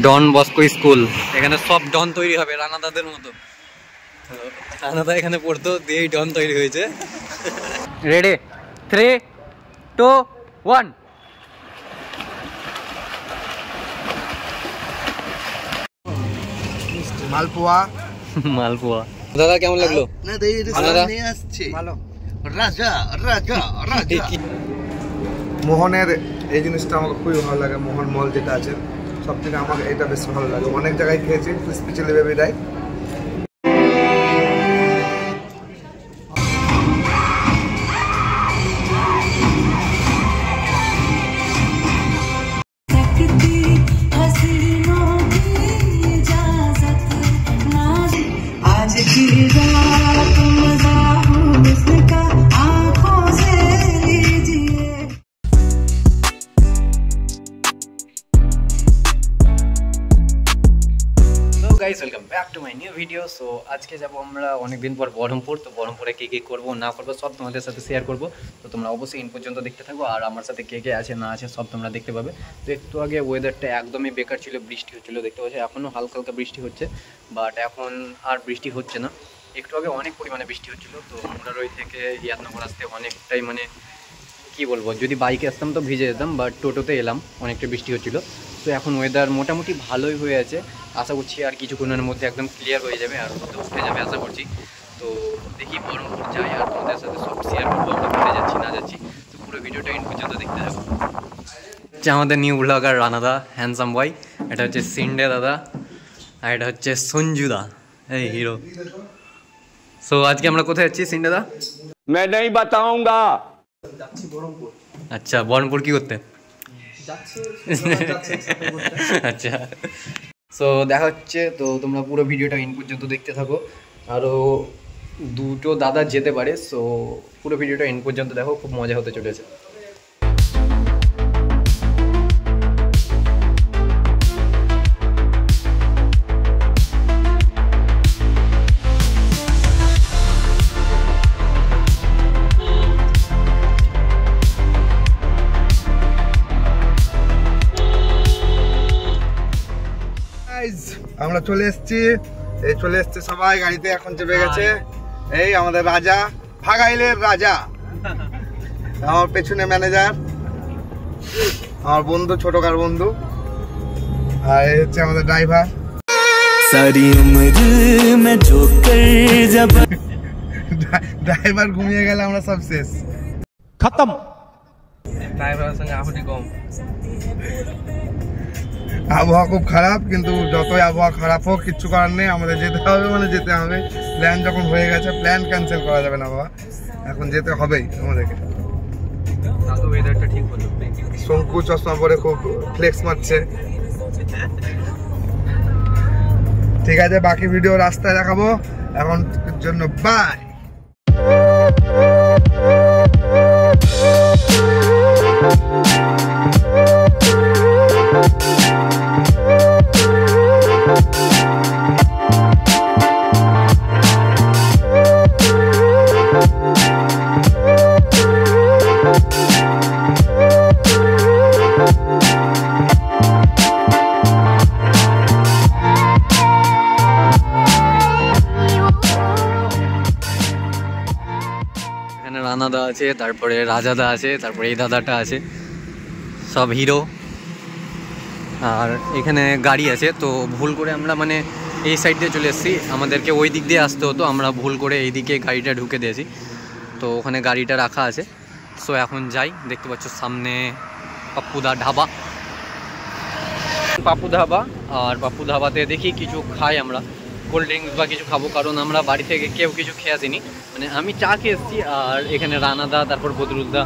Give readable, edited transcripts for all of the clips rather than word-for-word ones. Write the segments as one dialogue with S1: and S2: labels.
S1: Don Bosco school, এখানে সব ডন তৈরি হবে রানাদাদের মতো। রানাদা এখানে পড়তো, দিয়েই ডন তৈরি হয়েছে। রেডি 3, 2, 1।
S2: মালপোয়া
S1: মালপোয়া। দাদা কেমন লাগলো?
S2: মোহনের এই জিনিসটা আমাকে খুবই ভালো লাগে। মোহন মল যেটা আছে সব থেকে আমাকে এটা বেশি ভালো লাগে। অনেক জায়গায় খেয়েছি ক্রিসপি চিলি বেবি ডাই।
S1: Guys welcome back to my new video. So আজকে যাবো আমরা অনেকদিন পর বহরমপুর। তো বহরমপুরে কে কে করবো না করবো সব তোমাদের সাথে শেয়ার করবো। তো তোমরা অবশ্যই ইন পর্যন্ত দেখতে থাকো, আর আমার সাথে কে কে আছে না আছে সব তোমরা দেখতে পাবে। তো একটু আগে ওয়েদারটা একদমই বেকার ছিল, বৃষ্টি হচ্ছিলো দেখতে পাচ্ছি। এখনও হালকা হালকা বৃষ্টি হচ্ছে, বাট এখন আর বৃষ্টি হচ্ছে না। একটু আগে অনেক পরিমাণে বৃষ্টি হচ্ছিলো। তো মুরারই থেকে হিয়াতনগর আসতে অনেকটাই মানে কি বলবো, যদি বাইকে আসতাম তো ভিজে যেতাম, বাট টোটোতে এলাম, অনেকটা বৃষ্টি হচ্ছিলো। তো এখন ওয়েদার মোটামুটি ভালোই হয়ে আছে, আশা করছি আর কিছুক্ষণের মধ্যে একদম ক্লিয়ার হয়ে যাবে আর রোদে উঠে যাবে আশা করছি। তো দেখি বহরমপুর যাই আর তোমাদের সাথে সব শেয়ার করবো আমরা কোথায় যাচ্ছি না যাচ্ছি। তো পুরো ভিডিওটা ইন পর্যন্ত দেখতে যাবো। হচ্ছে আমাদের নিউ ব্লগার রানাদা, হ্যান্ডসাম বয়। এটা হচ্ছে সিন্ডে দাদা, আর এটা হচ্ছে সঞ্জুদা, এই হিরো। সো আজকে আমরা কোথায় যাচ্ছি সিন্ডে দা?
S3: मैं नहीं बताऊंगा।
S1: আচ্ছা, বহরমপুর কি করতে? আচ্ছা, সো দেখা হচ্ছে। তো তোমরা পুরো ভিডিওটা ইন পর্যন্ত দেখতে থাকো। আরও দুটো দাদা যেতে পারে, সো পুরো ভিডিওটা ইন পর্যন্ত দেখো, খুব মজা হতে চলেছে।
S2: আমরা চলে এসেছি, এই চলে এসছে সবাই গাড়িতে, এখন চেপে গেছে। এই আমাদের রাজা, ভাগাইলের রাজা, আমার পেছনে ম্যানেজার, আমার বন্ধু, ছোটকার বন্ধু, আর এই হচ্ছে আমাদের ড্রাইভার। ড্রাইভার ঘুমিয়ে গেলে আমরা সব শেষ,
S1: খতম। ড্রাইভারের সঙ্গে আহুতি কম।
S2: আবহাওয়া খুব খারাপ, কিন্তু যতই আবহাওয়া খারাপ হোক কিচ্ছু করার নেই, আমাদের যেতে হবে, মানে যেতে হবে। প্ল্যান যখন হয়ে গেছে প্ল্যান ক্যান্সেল করা যাবে না বাবা, এখন যেতে হবেই আমাদেরকে। শঙ্কু চশমা পরে খুব ফ্লেক্স মারছে। ঠিক আছে, বাকি ভিডিও রাস্তায় দেখাবো, এখন জন্য বাই।
S1: রানাদা আছে, তারপরে রাজাদা আছে, তারপরে এই দাদাটা আছে, সব হিরো। আর এখানে গাড়ি আছে, তো ভুল করে আমরা মানে এই সাইড দিয়ে চলে এসেছি, আমাদেরকে ওই দিক দিয়ে আসতে হতো, আমরা ভুল করে এই দিকে গাড়িটা ঢুকে দিয়েছি। তো ওখানে গাড়িটা রাখা আছে। সো এখন যাই, দেখতে পাচ্ছ সামনে পাপ্পুদা ধাবা, পাপ্পু ধাবা। আর পাপ্পু ধাবাতে দেখি কিছু খাই আমরা, কোল্ড ড্রিঙ্কস বা কিছু খাবো, কারণ আমরা বাড়ি থেকে কেউ কিছু খেয়ে আসিনি। মানে আমি চা খেয়ে এসেছি, আর এখানে রানাদা, তারপর বদরুলদা,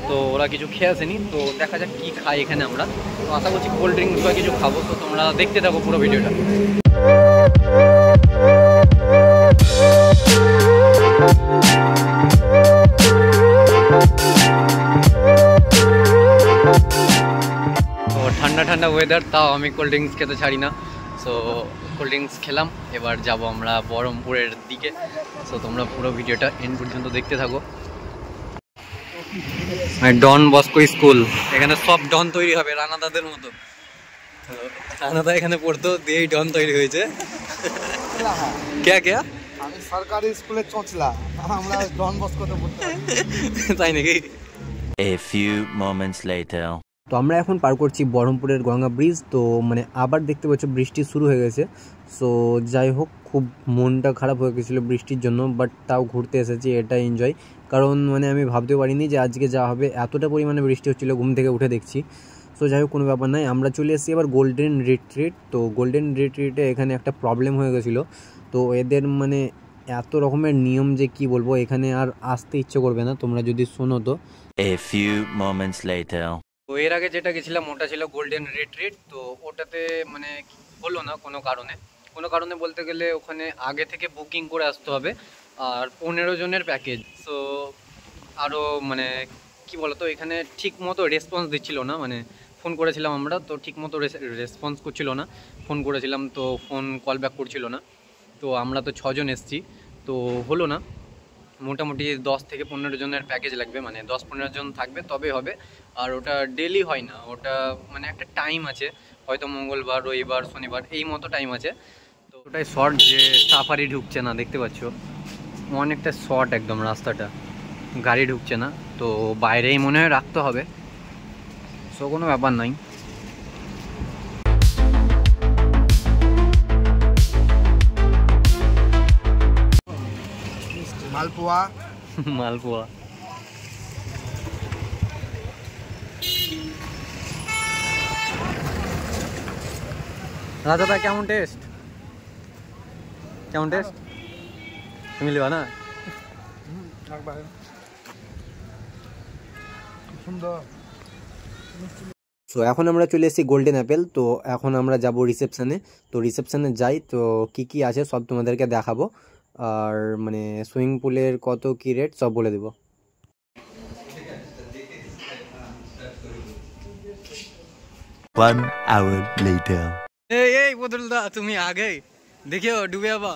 S1: তো ওরা কিছু খেয়ে আসেনি। তো দেখা যাক কী খাই এখানে আমরা। তো আশা করছি কোল্ড ড্রিঙ্কস বা কিছু খাবো। তো তোমরা দেখতে থাকো পুরো ভিডিওটা। তো ঠান্ডা ঠান্ডা ওয়েদার, তাও আমি কোল্ড ড্রিঙ্কস খেতে ছাড়ি না। সো কোল্ড ড্রিঙ্কস খেলাম, এবার যাব আমরা বহরমপুরের দিকে। সো তোমরা পুরো ভিডিওটা এন্ড পর্যন্ত দেখতে থাকো। ডন বস্কো স্কুল, এখানে সব ডন তৈরি হবে রানাদাদের মতো। রানাদা এখানে পড়তো দিয়েই ডন তৈরি হয়েছে। কে
S2: আমি সরকারি স্কুলে চোঁচলা, আমরা ডন বস্কোতে পড়তে
S1: তাই নাকি?
S4: A few moments later.
S1: তো আমরা এখন পার করছি বহরমপুরের গঙ্গা ব্রিজ। তো মানে আবার দেখতে পাচ্ছ বৃষ্টি শুরু হয়ে গেছে। সো যাই হোক, খুব মনটা খারাপ হয়ে গেছিলো বৃষ্টির জন্য, বাট তাও ঘুরতে এসেছি, এটা এনজয়। কারণ মানে আমি ভাবতেও পারিনি যে আজকে যাওয়া হবে, এতটা পরিমাণে বৃষ্টি হচ্ছিলো, ঘুম থেকে উঠে দেখছি। সো যাই হোক, কোনো ব্যাপার নাই। আমরা চলে এসেছি এবার গোল্ডেন রিট্রিট। তো গোল্ডেন রিট্রিটে এখানে একটা প্রবলেম হয়ে গেছিলো। তো এদের মানে এত রকমের নিয়ম যে কি বলবো, এখানে আর আসতে ইচ্ছে করবে না তোমরা যদি শোনো তো।
S4: A few moments later.
S1: তো এর আগে যেটা গেছিলাম ওটা ছিল গোল্ডেন রিট্রিট। তো ওটাতে মানে হলো না কোনো কারণে বলতে গেলে ওখানে আগে থেকে বুকিং করে আসতে হবে, আর 15 জনের প্যাকেজ। সো আরও মানে কি বলতো, এখানে ঠিক মতো রেসপন্স দিচ্ছিল না। মানে ফোন করেছিলাম আমরা, তো ঠিক মতো রেসপন্স করছিল না। ফোন করেছিলাম তো ফোন কল ব্যাক করছিল না। তো আমরা তো 6 জন এসেছি, তো হলো না। মোটামুটি 10 থেকে 15 জনের প্যাকেজ লাগবে, মানে 10-15 জন থাকবে তবে হবে। আর ওটা ডেলি হয় না, ওটা মানে একটা টাইম আছে, হয়তো মঙ্গলবার, রবিবার, শনিবার এই মতো টাইম আছে। তো ওটাই শর্ট, যে সাফারি ঢুকছে না, দেখতে পাচ্ছ অনেকটা শর্ট একদম রাস্তাটা, গাড়ি ঢুকছে না। তো বাইরেই মনে হয় রাখতে হবে, সো কোনো ব্যাপার নাই।
S2: মালপোয়া
S1: মালপোয়া রাজাদা, কেমন টেস্ট? তুমি লিবা না? সো এখন আমরা চলে এসেছি গোল্ডেন অ্যাপেল। তো এখন আমরা যাব রিসেপশানে। তো রিসেপশানে যাই, তো কি আছে সব তোমাদেরকে দেখাবো, আর মানে সুইমিং পুলের কত কি রেট সব বলে দেবো।
S4: One hour later.
S1: এই বদলদা, তুমি আগে দেখিও ডুবে যাবা।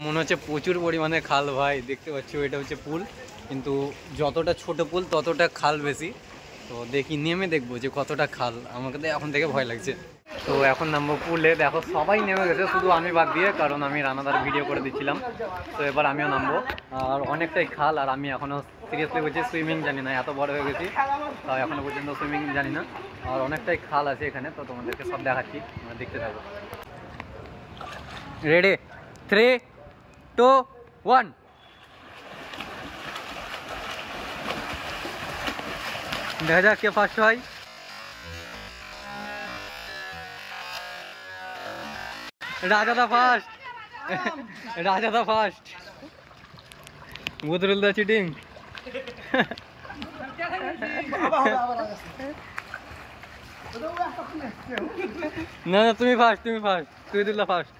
S1: মনে হচ্ছে প্রচুর পরিমাণে খাল ভাই, দেখতে পাচ্ছ এটা হচ্ছে পুল, কিন্তু যতটা ছোট পুল ততটা খাল বেশি। তো দেখি নেমে দেখবো যে কতটা খাল, আমাকে তো এখন থেকে ভয় লাগছে। তো এখন নামবো পুলে, দেখো সবাই নেমে গেছে শুধু আমি বাদ দিয়ে, কারণ আমি রানাদার ভিডিও করে দিচ্ছিলাম। তো এবার আমিও নামবো, আর অনেকটাই খাল, আর আমি এখনও সিরিয়াসলি বলছি সুইমিং জানি না, এত বড় হয়ে গেছি তাও এখনও পর্যন্ত সুইমিং জানি না, আর অনেকটাই খাল আছে এখানে। তো তোমাদেরকে সব দেখাচ্ছি, দেখতে থাকো। রেডি, 3, 2, 1। দেখা যাক কে ফার্স্ট হয়। রাজাদা ফার্স্ট। বদরুল দা চিটিং। না তুমি ফার্স্ট, তুহিদুল্লাহ ফার্স্ট।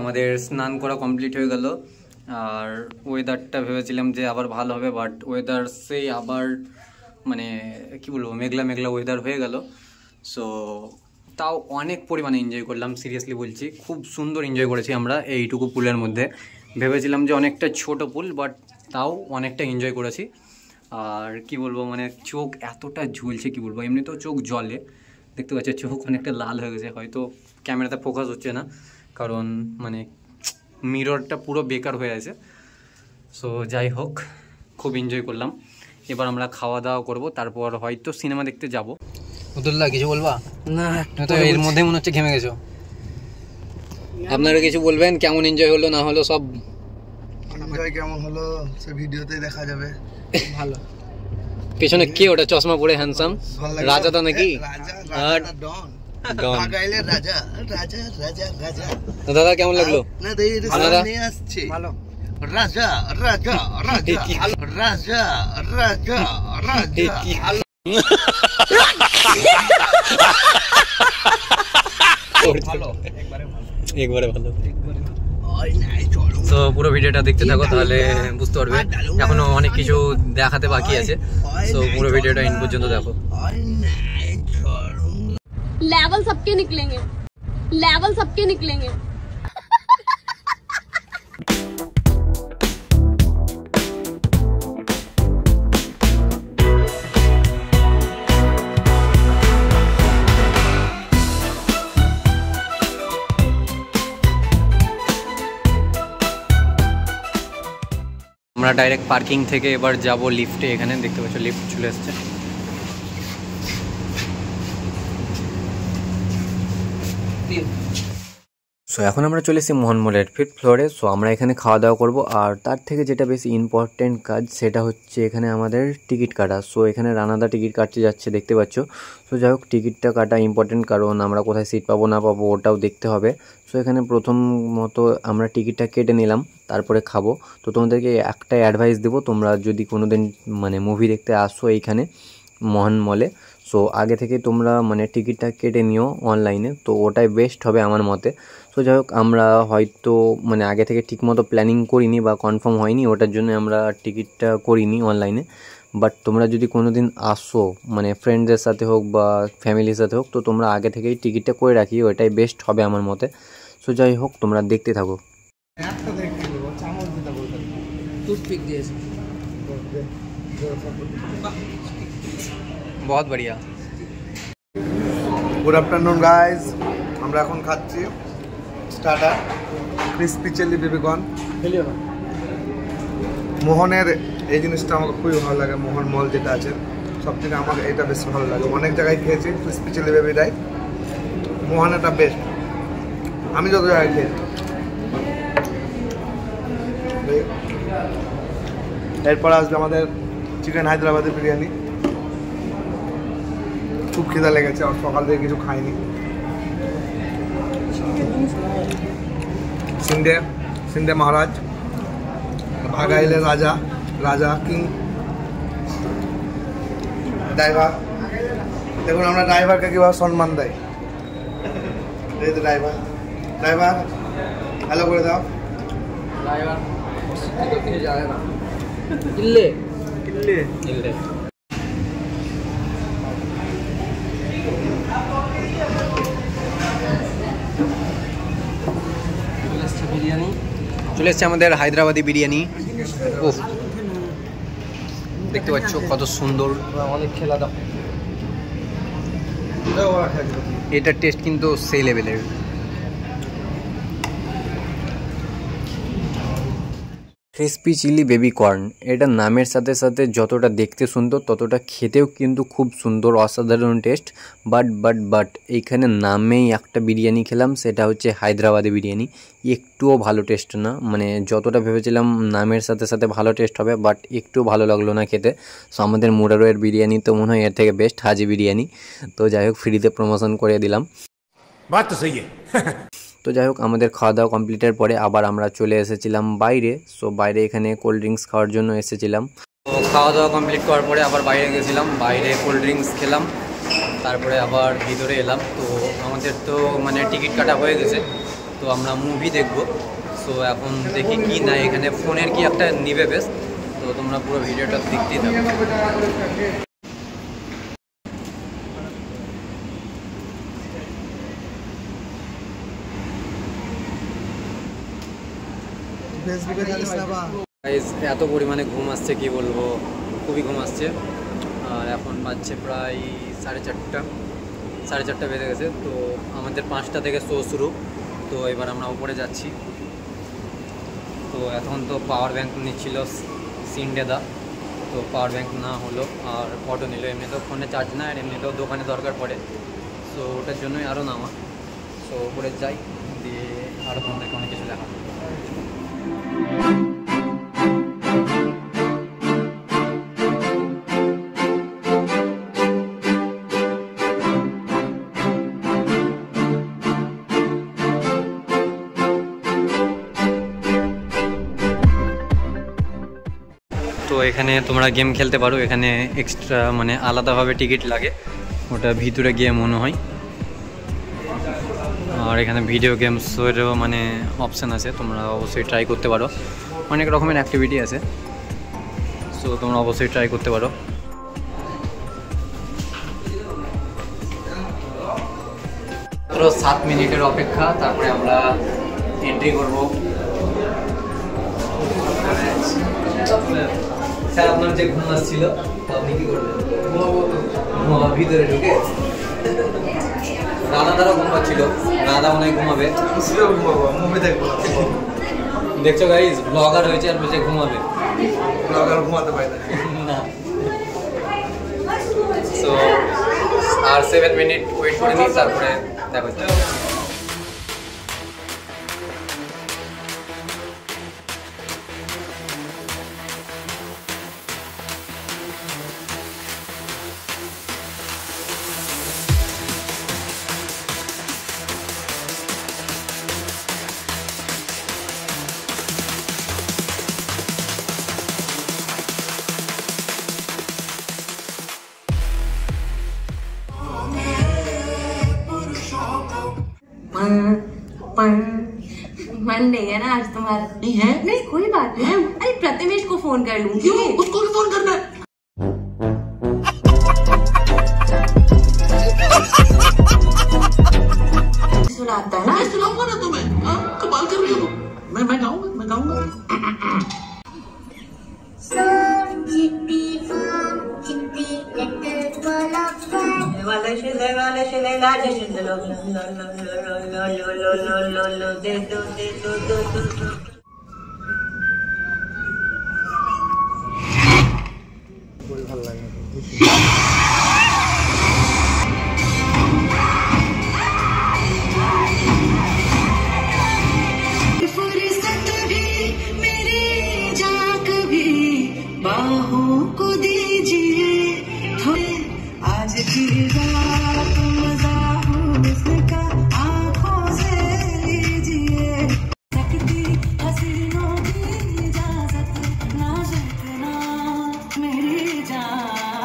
S1: আমাদের স্নান করা কমপ্লিট হয়ে গেল, আর ওয়েদারটা ভেবেছিলাম যে আবার ভালো হবে, বাট ওয়েদার সেই আবার মানে কি বলবো, মেঘলা ওয়েদার হয়ে গেল। সো তাও অনেক পরিমাণে এনজয় করলাম, সিরিয়াসলি বলছি, খুব সুন্দর এনজয় করেছি আমরা এইটুকু পুলের মধ্যে। ভেবেছিলাম যে অনেকটা ছোট পুল, বাট তাও অনেকটা এনজয় করেছি। আর কি বলবো, মানে চোখ এতটা ঝুলছে কি বলবো, এমনিতেও চোখ জলে, দেখতে পাচ্ছি চোখ অনেকটা লাল হয়ে গেছে, হয়তো ক্যামেরাতে ফোকাস হচ্ছে না কারণ মানে মিররটা পুরো বেকার হয়ে আছে। সো যাই হোক, খুব এনজয় করলাম। এবার আমরা খাওয়া দাওয়া করবো, তারপর হয়তো সিনেমা দেখতে যাব। আব্দুল্লাহ কিছু বলবা? না, তো এর মধ্যে মনে হচ্ছে ঘেমে গেছো। আপনারা কিছু বলবেন, কেমন এনজয় হলো না হলো সব?
S2: এনজয় কেমন হলো সে ভিডিওতে দেখা যাবে। ভালো।
S1: পেছনে কে ওটা চশমা পরে হ্যান্ডসাম? রাজাদা নাকি?
S2: আর ডন ভাগাইলের রাজা।
S1: তো দাদা কেমন লাগলো?
S2: না দেই নিয়ে আসছে। ভালো। রাজা
S1: একবারে ভালো।
S2: ওই নাই চলো
S1: তো পুরো ভিডিওটা দেখতে থাকো, তাহলে বুঝতে পারবে। এখনো অনেক কিছু দেখাতে বাকি আছে, তো পুরো ভিডিওটা ইন পর্যন্ত দেখো।
S5: लेवल सबके निकलेंगे, लेवल सबके निकलेंगे।
S1: আমরা ডাইরেক্ট পার্কিং থেকে এবার যাব লিফটে। এখানে দেখতে পাচ্ছ লিফট চলে এসছে। সো এখন আমরা চলে এসেছি মোহন মলের 5th ফ্লোরে। সো আমরা এখানে খাওয়া দাওয়া করব, আর তার থেকে যেটা বেশি ইম্পর্টেন্ট কাজ সেটা হচ্ছে এখানে আমাদের টিকিট কাটা। সো এখানে রানাদা টিকিট কাটতে যাচ্ছে, দেখতে পাচ্ছ। সো যাই হোক, টিকিটটা কাটা ইম্পর্টেন্ট, কারণ আমরা কোথায় সিট পাবো না পাবো ওটাও দেখতে হবে। সো এখানে প্রথমত আমরা টিকিটটা কেটে নিলাম, তারপরে খাবো। তো তোমাদেরকে একটা অ্যাডভাইস দেবো, তোমরা যদি কোনো দিন মানে মুভি দেখতে আসো এইখানে মোহন মলে, সো আগে থেকে তোমরা মানে টিকিটটা কেটে নিও অনলাইনে, তো ওটাই বেস্ট হবে আমার মতে। সো যাই হোক, আমরা হয়তো মানে আগে থেকে ঠিকমতো প্ল্যানিং করিনি বা কনফার্ম হয়নি, ওটার জন্য আমরা টিকিটটা করিনি অনলাইনে। বাট তোমরা যদি কোনো দিন আসো মানে ফ্রেন্ডদের সাথে হোক বা ফ্যামিলির সাথে হোক, তো তোমরা আগে থেকেই টিকিটটা করে রাখি, ওটাই বেস্ট হবে আমার মতে। সো যাই হোক, তোমরা দেখতে থাকো। बहुत बढ़िया।
S2: গুড আফটারনুন গাইজ, আমরা এখন খাচ্ছি স্টার্টার ক্রিসপি চিলি বেবিকর্ন। মোহনের এই জিনিসটা আমাকে খুবই ভালো লাগে, মোহন মল যেটা আছে সব থেকে আমাকে এটা বেশি ভালো লাগে। অনেক জায়গায় খেয়েছি ক্রিসপি চিলি বেবিটাই, মোহনেরটা বেস্ট আমি যত জায়গায় খেয়েছি। এরপর আসবে আমাদের চিকেন হায়দ্রাবাদি বিরিয়ানি। খুব খিদা লেগেছে, আর সকাল থেকে কিছু খাইনি। সিন্ধে মহারাজ, ভাগাইলে রাজা, রাজা কিং ড্রাইভার। দেখুন আমরা ড্রাইভারকে কীভাবে সম্মান দেয়। এই তো ড্রাইভার, ড্রাইভার হ্যালো করে দাও। ড্রাইভার যাবে না, ইল্লে ইল্লে ইল্লে।
S1: চলে এসছে আমাদের হায়দ্রাবাদি বিরিয়ানি। ওহ, দেখতে পাচ্ছ কত সুন্দর, অনেক খেলা দাও। এটার টেস্ট কিন্তু সেই লেভেলের। ক্রিসপি চিলি বেবি কর্ন, এটা নামের সাথে সাথে যতটা দেখতে সুন্দর ততটা খেতেও কিন্তু খুব সুন্দর, অসাধারণ টেস্ট। বাট এইখানে নামেই একটা বিরিয়ানি খেলাম, সেটা হচ্ছে হায়দ্রাবাদি বিরিয়ানি। একটুও ভালো টেস্ট না, মানে যতটা ভেবেছিলাম নামের সাথে সাথে ভালো টেস্ট হবে, বাট একটুও ভালো লাগলো না খেতে। সো আমাদের মুরারোয়ের বিরিয়ানি তো মনে হয় এর থেকে বেস্ট, হাজি বিরিয়ানি। তো যাই হোক, ফ্রিতে প্রমোশন করে দিলাম।
S3: बात तो सही है।
S1: তো যাই হোক, আমাদের খাওয়া দাওয়া কমপ্লিটের পরে আবার আমরা চলে এসেছিলাম বাইরে। সো বাইরে এখানে কোল্ড ড্রিঙ্কস খাওয়ার জন্য এসেছিলাম। তো খাওয়া দাওয়া কমপ্লিট করার পরে আবার বাইরে গেছিলাম, বাইরে কোল্ড ড্রিঙ্কস খেলাম, তারপরে আবার ভিতরে এলাম। তো আমাদের তো মানে টিকিট কাটা হয়ে গেছে, তো আমরা মুভি দেখব। সো এখন দেখি কি না, এখানে ফোনের কি একটা নিবে বেশ। তো তোমরা পুরো ভিডিওটা দেখতেই থাকো। এত পরিমাণে ঘুম আসছে কি বলবো, খুবই ঘুম আসছে। আর এখন বাজছে প্রায় 4:30 বেজে গেছে। তো আমাদের 5টা থেকে শো শুরু। তো এবার আমরা উপরে যাচ্ছি। তো এখন তো পাওয়ার ব্যাঙ্ক নিচ্ছিল সিন্ডেদা, তো পাওয়ার ব্যাঙ্ক না হলো আর অটো নিল। এমনিতেও ফোনে চার্জ না, আর এমনিতেও দোকানে দরকার পড়ে, সো ওটার জন্যই আরও নামা। সো উপরে যাই, দিয়ে আরও তোমাদেরকে অনেক কিছু দেখাবো। তো এখানে তোমরা গেম খেলতে পারো, এখানে এক্সট্রা মানে আলাদাভাবে টিকিট লাগে, ওটা ভিতরে গিয়ে মনে হয়। আর এখানে ভিডিও গেমসেরও মানে অপশান আছে, তোমরা অবশ্যই ট্রাই করতে পারো। অনেক রকমের অ্যাক্টিভিটি আছে, সো তোমরা অবশ্যই ট্রাই করতে পারো। মাত্র 7 মিনিটের অপেক্ষা, তারপরে আমরা এন্ট্রি করব। স্যার আপনার যে ঘুম আসছিল আপনি কি করবেন? ভিতরে ঢুকে রানা দ্বারা ঘুম পাচ্ছিল, রানা মনে হয় ঘুমাবে।
S2: মুভি দেখবো,
S1: দেখছো গাইস, ব্লগার হয়েছে আর বসে ঘুমাবে।
S2: ব্লগার ঘুমাতে পারে
S1: না। সো আর 7 মিনিট ওয়েট করে নিই, তারপরে দেখো।
S6: मन नहीं है ना आज तुम्हारा? नहीं है? नहीं कोई बात नहीं। अरे प्रतिमेश को फोन कर लूंगी। क्यों? उसको भी फोन करना है। सुनाता है ना? सुनाऊंगा ना तुम्हें। कमाल कर रही हो तुम। मैं गाऊंगा। बाहों को दीजिए थोड़े आज की रात मजा हो इसका आंखों से लीजिए सकती हसीनों की इजाजत ना सकना मेरी जान।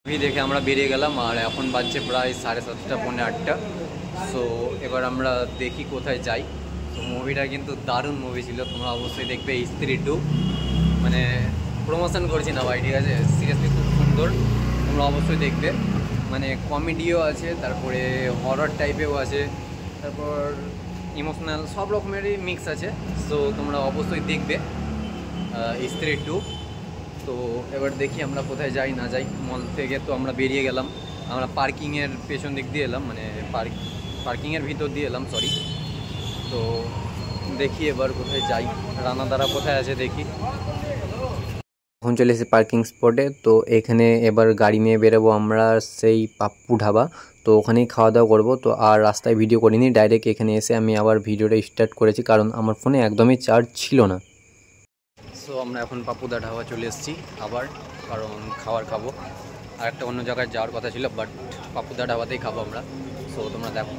S1: মুভি দেখে আমরা বেরিয়ে গেলাম, আর এখন বাজছে প্রায় 7:30 পৌনে 8টা। সো এবার আমরা দেখি কোথায় যাই। তো মুভিটা কিন্তু দারুণ মুভি ছিল, তোমরা অবশ্যই দেখবে। স্ত্রী 2 মানে প্রমোশন করছি না ভাই, ঠিক আছে, সিরিয়াসলি খুব সুন্দর, তোমরা অবশ্যই দেখবে। মানে কমেডিও আছে, তারপরে হরর টাইপেও আছে, তারপর ইমোশনাল, সব রকমেরই মিক্স আছে। সো তোমরা অবশ্যই দেখবে স্ত্রী 2। তো এবার দেখি আমরা কোথায় যাই না যাই। মল থেকে তো আমরা বেরিয়ে গেলাম, আমরা পার্কিংয়ের পেছন দিক দিয়ে এলাম, মানে পার্কিংয়ের ভিতর দিয়ে এলাম, সরি। তো দেখি এবার কোথায় যাই, রানা দ্বারা কোথায় আছে দেখি। এখন চলে এসেছি পার্কিং স্পটে। তো এখানে এবার গাড়ি নিয়ে বেরোবো আমরা সেই পাপ্পু ধাবা, তো ওখানেই খাওয়া দাওয়া করবো। তো আর রাস্তায় ভিডিও করিনি, ডাইরেক্ট এখানে এসে আমি আবার ভিডিওটা স্টার্ট করেছি, কারণ আমার ফোনে একদমই চার্জ ছিল না। সো আমরা এখন পাপ্পুদা ধাবা চলে এসেছি আবার, কারণ খাবো। আর একটা অন্য জায়গায় যাওয়ার কথা ছিল, বাট পাপ্পুদা ধাবাতেই খাবো আমরা। সো তোমরা দেখো।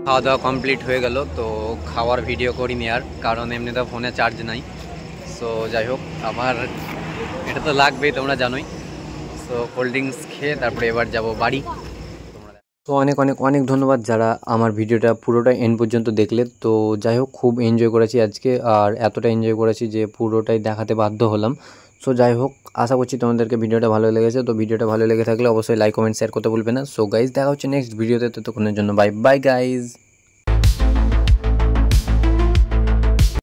S1: খাওয়া দাওয়া কমপ্লিট হয়ে গেল, তো খাওয়ার ভিডিও করিনি আর, কারণ এমনিতে ফোনে চার্জ নাই। সো যাই হোক, আবার এটা তো লাগবেই, তোমরা জানোই। সো কোল্ড ড্রিঙ্কস খেয়ে তারপরে এবার যাব বাড়ি। তো অনেক ধন্যবাদ যারা আমার ভিডিওটা পুরোটা এন্ড পর্যন্ত দেখলে। তো যাই হোক, খুব এনজয় করেছি আজকে, আর এতটা এনজয় করেছি যে পুরোটাই দেখাতে বাধ্য হলাম। সো যাই হোক, আশা করছি তোমাদেরকে ভিডিওটা ভালো লেগেছে। তো ভিডিওটা ভালো লেগে থাকলে অবশ্যই লাইক কমেন্ট শেয়ার করতে ভুলবে না। সো গাইজ, দেখা হচ্ছে নেক্সট ভিডিওতে, ততক্ষণের জন্য বাই বাই গাইজ।